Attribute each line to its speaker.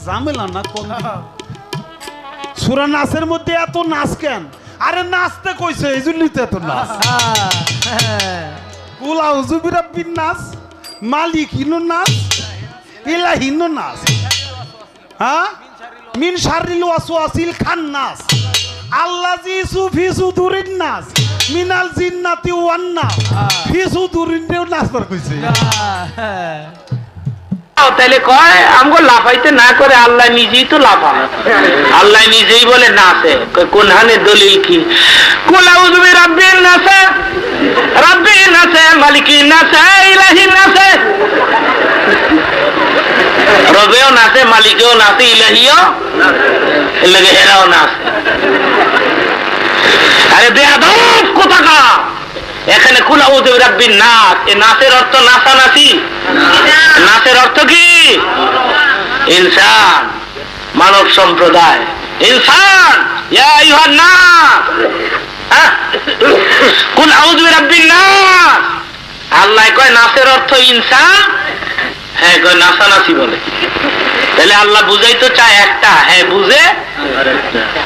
Speaker 1: ঝামেলা না কোন সূরা নাসের মধ্যে এত নাচ কেন? আরে নাচতে কইছে এই জন্যই তো এত নাচ। কুল আউযু বিরাব্বিন নাস, মালিকিন নাস, ইলাহিন নাস, হ্যাঁ মিন শাররিল ওয়াসওয়াসিল খান্নাস আল্লাযী ফি সুদুরিন নাস মিনাল জিন্নাতি ওয়ান নাস। ফি সুদুরিন নাস বার কইছে।
Speaker 2: তাহলে কয় আমগো লাফাইতে না করে আল্লাহ নিজেই তো লাফান। আল্লাহ নিজেই বলে নাচে। কোন হানে দলিল কি? কুল আউযু বিরাব্বিন নাস, রাব্বিন নাস, মালিকিন নাস, ইলাহিন নাস। রবেও নাচে, মালিকেও নাচে, ইলাহিও লাগে, এরাও নাচে। আরে বেয়াদব কোথাকার! এখানে কুল আউযু বিরাব্বিন নাস, এই নাচের অর্থ নাচানাচি। নাচের অর্থ কি? ইনসান, মানব সম্প্রদায়। ইনসান, ইয়া আইয়ুহান নাস, কুল আউযু বিরাব্বিন নাস। আল্লাহ কয় নাচের অর্থ ইনসান, হ্যাঁ কয় নাচানাচি বলে। তাহলে আল্লাহ বুঝাইতে চায় একটা, হ্যাঁ বুঝে